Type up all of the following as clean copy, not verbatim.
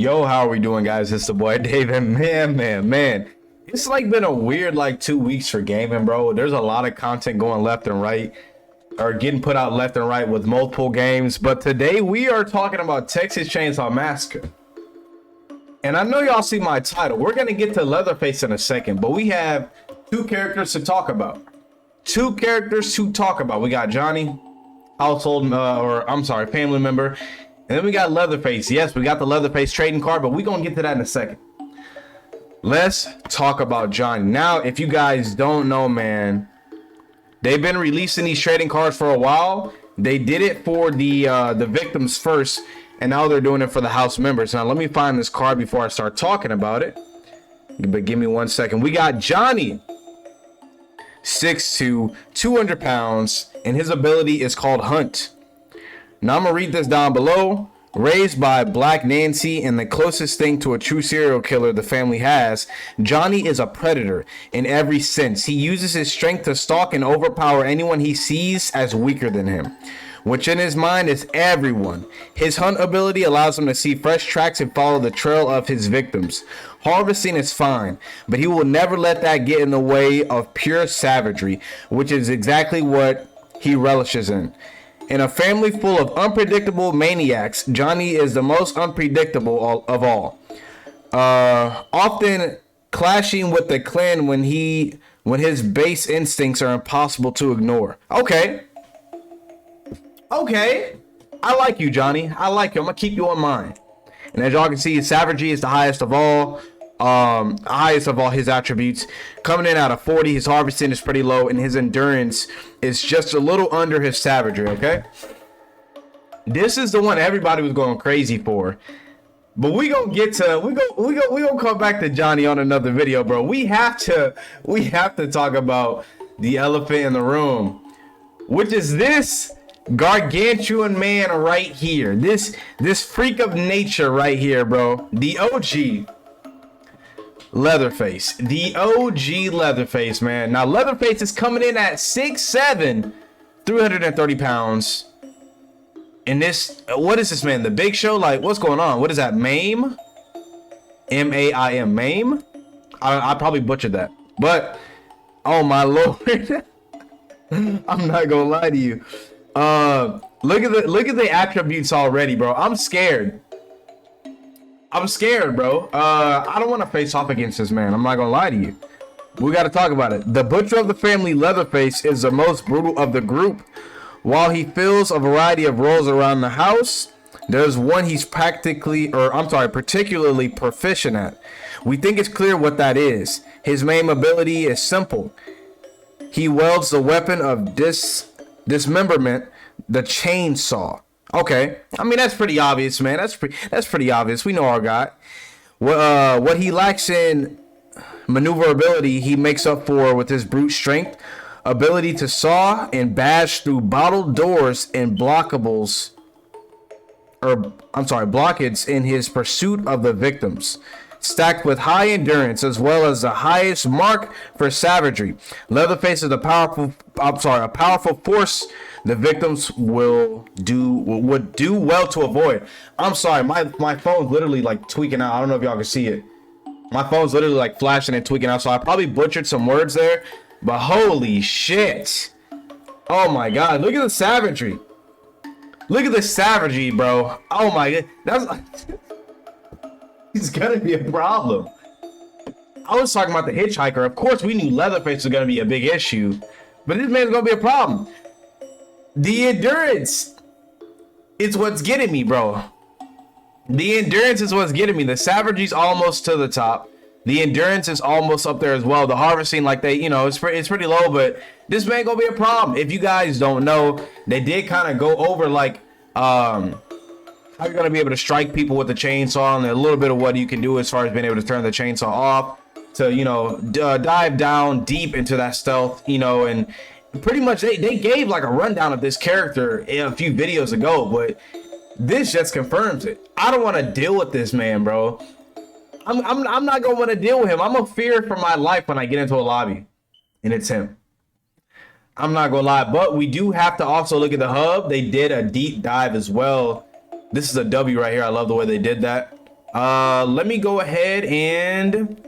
Yo, how are we doing, guys? It's the boy Dave, and man. It's like been a weird 2 weeks for gaming, bro. There's a lot of content going left and right, or getting put out left and right with multiple games. But today we are talking about Texas Chainsaw Massacre. And I know y'all see my title. We're gonna get to Leatherface in a second, but we have two characters to talk about. We got Johnny, family member. And then we got Leatherface. Yes, we got the Leatherface trading card, but we're going to get to that in a second. Let's talk about Johnny. Now, if you guys don't know, man, they've been releasing these trading cards for a while. They did it for the victims first, and now they're doing it for the house members. Now, let me find this card before I start talking about it. But give me 1 second. We got Johnny, 6'2", 200 pounds, and his ability is called Hunt. Now I'm gonna read this down below. Raised by Black Nancy and the closest thing to a true serial killer the family has, Johnny is a predator in every sense. He uses his strength to stalk and overpower anyone he sees as weaker than him, which in his mind is everyone. His hunt ability allows him to see fresh tracks and follow the trail of his victims. Harvesting is fine, but he will never let that get in the way of pure savagery, which is exactly what he relishes in. In a family full of unpredictable maniacs, Johnny is the most unpredictable of all. Often clashing with the clan when his base instincts are impossible to ignore. Okay. I like you, Johnny. I like you. I'm gonna keep you in mind. And as y'all can see, his savagery is the highest of all. His attributes. Coming in at a 40, his harvesting is pretty low, and his endurance is just a little under his savagery. Okay, this is the one everybody was going crazy for, but we gonna come back to Johnny on another video, bro. We have to talk about the elephant in the room, which is this gargantuan man right here, this freak of nature right here, bro. The OG Leatherface. The OG Leatherface, man. Now, Leatherface is coming in at 6'7", 330 pounds. And this, what is this, man? The Big Show? Like, what's going on? What is that? Maim? M-A-I-M. Maim? I probably butchered that. But, oh my lord. I'm not gonna lie to you. Look at the attributes already, bro. I'm scared, bro. I don't want to face off against this man. I'm not gonna lie to you. We got to talk about it. The butcher of the family, Leatherface, is the most brutal of the group. While he fills a variety of roles around the house, there's one he's particularly proficient at. We think it's clear what that is. His main ability is simple. He wields the weapon of dismemberment, the chainsaw. Okay, I mean that's pretty obvious, man. That's pretty obvious. We know our guy. What he lacks in maneuverability, he makes up for with his brute strength, ability to saw and bash through bottled doors and blockades in his pursuit of the victims. Stacked with high endurance as well as the highest mark for savagery, Leatherface is a powerful force the victims would do well to avoid. I'm sorry, my phone's literally tweaking out. I don't know if y'all can see it. My phone's literally flashing and tweaking out, so I probably butchered some words there, but holy shit. Oh my god, look at the savagery. Bro. Oh my god. That's it's gonna be a problem. I was talking about the hitchhiker. Of course, we knew Leatherface was gonna be a big issue, but this man's gonna be a problem. The endurance is what's getting me, bro. The savagery's almost to the top. The endurance is almost up there as well. The harvesting, it's pretty low, but this man gonna be a problem. If you guys don't know, they did kind of go over how you're going to be able to strike people with the chainsaw and a little bit of what you can do as far as being able to turn the chainsaw off to, dive down deep into that stealth, and pretty much they gave a rundown of this character a few videos ago, but this just confirms it. I don't want to deal with this man, bro. I'm not going to want to deal with him. I'm going to fear for my life when I get into a lobby and it's him. I'm not going to lie, but we do have to also look at the hub. They did a deep dive as well. This is a W right here. I love the way they did that. Let me go ahead and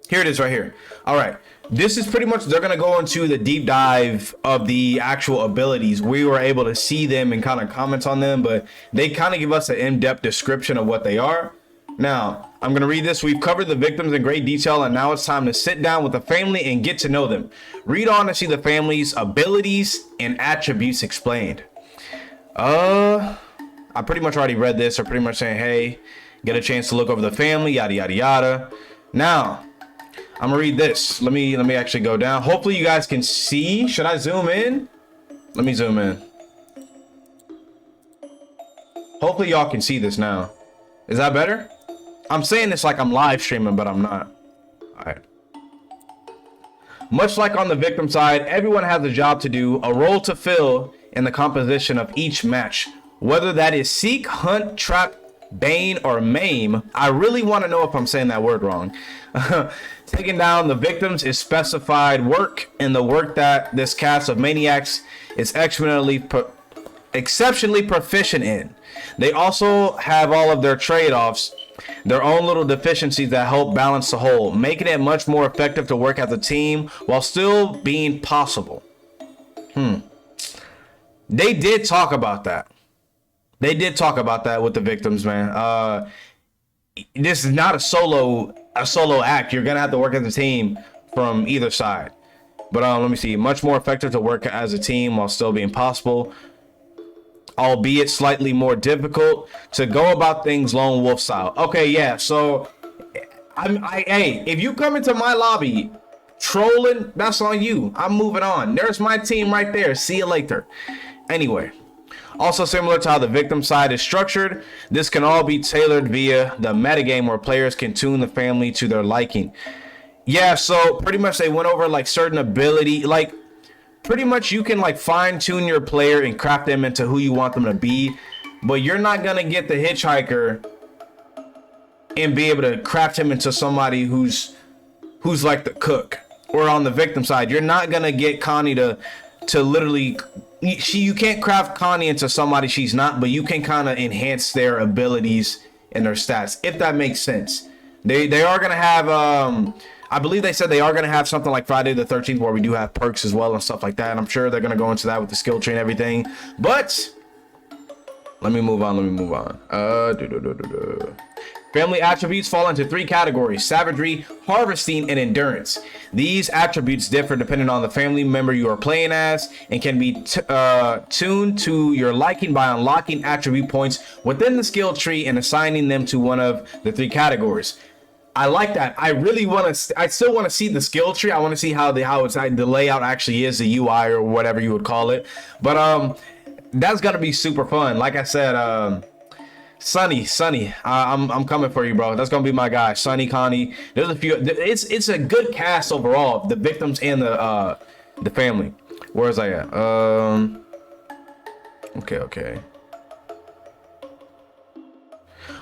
here it is right here. All right. This is pretty much, they're going to go into the deep dive of the actual abilities. We were able to see them and kind of comment on them, but they kind of give us an in-depth description of what they are. Now, I'm going to read this. We've covered the victims in great detail, and now it's time to sit down with the family and get to know them. Read on to see the family's abilities and attributes explained. I pretty much already read this. They're pretty much saying, hey, get a chance to look over the family, yada, yada, yada. Now, I'm gonna read this. Let me actually go down. Hopefully you guys can see. Should I zoom in? Let me zoom in. Hopefully y'all can see this now. Is that better? I'm saying this like I'm live streaming, but I'm not. All right. Much like on the victim side, everyone has a job to do, a role to fill in the composition of each match. Whether that is seek, hunt, trap, bane, or maim. I really want to know if I'm saying that word wrong. Taking down the victims is specified work, and the work that this cast of maniacs is exceptionally proficient in. They also have all of their trade-offs, their own little deficiencies that help balance the whole, making it much more effective to work as a team while still being possible. They did talk about that. They did talk about that with the victims, man. This is not a solo act. You're gonna have to work as a team from either side. But let me see. Much more effective to work as a team while still being possible, albeit slightly more difficult to go about things lone wolf style. Okay, yeah. So, hey, if you come into my lobby trolling, that's on you. I'm moving on. There's my team right there. See you later. Anyway. Also similar to how the victim side is structured, this can all be tailored via the metagame where players can tune the family to their liking. Yeah, so pretty much they went over like certain ability, like pretty much you can like fine tune your player and craft them into who you want them to be, but you're not gonna get the hitchhiker and be able to craft him into somebody who's like the cook. Or on the victim side, you're not gonna get Connie to literally, you can't craft Connie into somebody she's not, but you can kind of enhance their abilities and their stats, if that makes sense. They are gonna have I believe they said they are gonna have something like Friday the 13th where we do have perks as well and stuff like that, and I'm sure they're gonna go into that with the skill tree and everything. But let me move on. Family attributes fall into three categories: savagery, harvesting, and endurance. These attributes differ depending on the family member you are playing as and can be tuned to your liking by unlocking attribute points within the skill tree and assigning them to one of the three categories. I like that. I really want to. I still want to see the skill tree. I want to see how the layout actually is, the UI or whatever you would call it. But that's gonna be super fun. Like I said, Sonny, I'm coming for you, bro. That's gonna be my guy, Sonny, Connie. There's a few. It's a good cast overall. The victims and the family. Where's I at? Okay.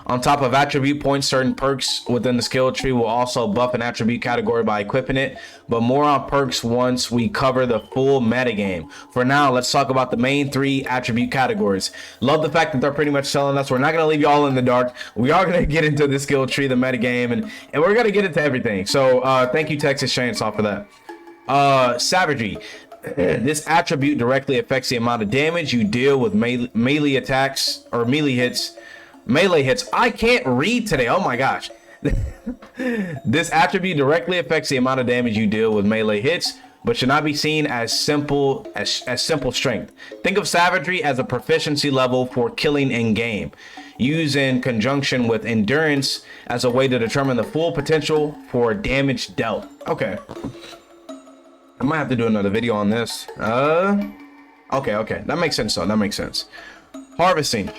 On top of attribute points, certain perks within the skill tree will also buff an attribute category by equipping it, but more on perks once we cover the full metagame. For now, let's talk about the main three attribute categories. Love the fact that they're pretty much telling us we're not going to leave you all in the dark. We are going to get into the skill tree, the metagame, and we're going to get into everything. So thank you, Texas Chainsaw, for that. Savagery. This attribute directly affects the amount of damage you deal with melee attacks or melee hits. I can't read today. Oh my gosh. This attribute directly affects the amount of damage you deal with melee hits, but should not be seen as simple strength. Think of savagery as a proficiency level for killing in game. Use in conjunction with endurance as a way to determine the full potential for damage dealt. Okay. I might have to do another video on this. Okay. That makes sense though. That makes sense. Harvesting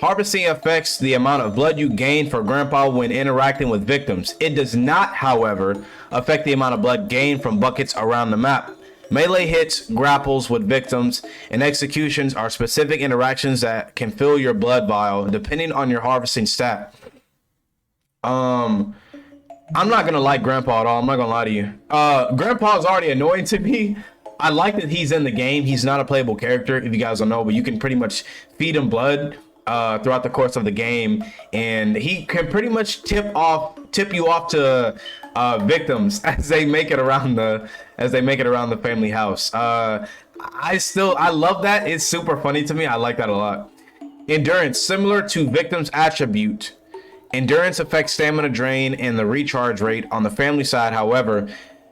affects the amount of blood you gain for Grandpa when interacting with victims. It does not, however, affect the amount of blood gained from buckets around the map. Melee hits, grapples with victims, and executions are specific interactions that can fill your blood vial depending on your harvesting stat. I'm not gonna like Grandpa at all. I'm not gonna lie to you. Grandpa's already annoying to me. I like that he's in the game. He's not a playable character, if you guys don't know, but you can pretty much feed him blood throughout the course of the game, and he can pretty much tip you off to victims as they make it around the family house. I love that. It's super funny to me. I like that a lot. Endurance, similar to victim's attribute. Endurance affects stamina drain and the recharge rate. On the family side, however,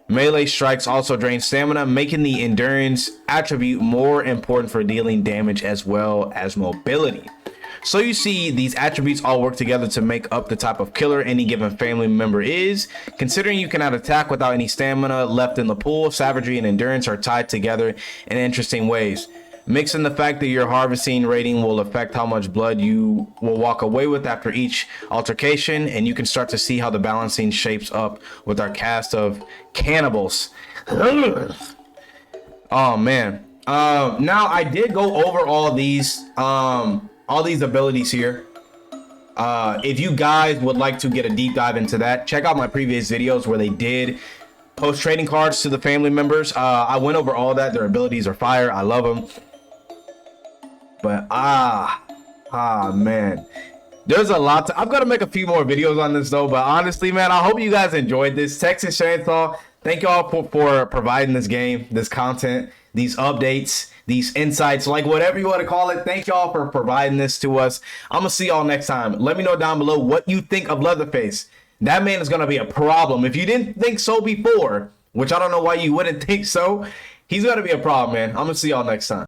melee strikes also drain stamina, making the endurance attribute more important for dealing damage as well as mobility. So you see, these attributes all work together to make up the type of killer any given family member is. Considering you cannot attack without any stamina left in the pool, savagery and endurance are tied together in interesting ways. Mix in the fact that your harvesting rating will affect how much blood you will walk away with after each altercation, and you can start to see how the balancing shapes up with our cast of cannibals. Oh man. Now I did go over all these abilities here. If you guys would like to get a deep dive into that, check out my previous videos where they did post trading cards to the family members. I went over all that. Their abilities are fire. I love them. But man, there's a lot I've got to make a few more videos on this though. But honestly, man, I hope you guys enjoyed this. Texas Chainsaw, thank y'all for providing this game, this content, these updates, these insights, like whatever you want to call it. Thank y'all for providing this to us. I'm gonna see y'all next time. Let me know down below what you think of Leatherface. That man is gonna be a problem. If you didn't think so before, which I don't know why you wouldn't think so, he's gonna be a problem, man. I'm gonna see y'all next time.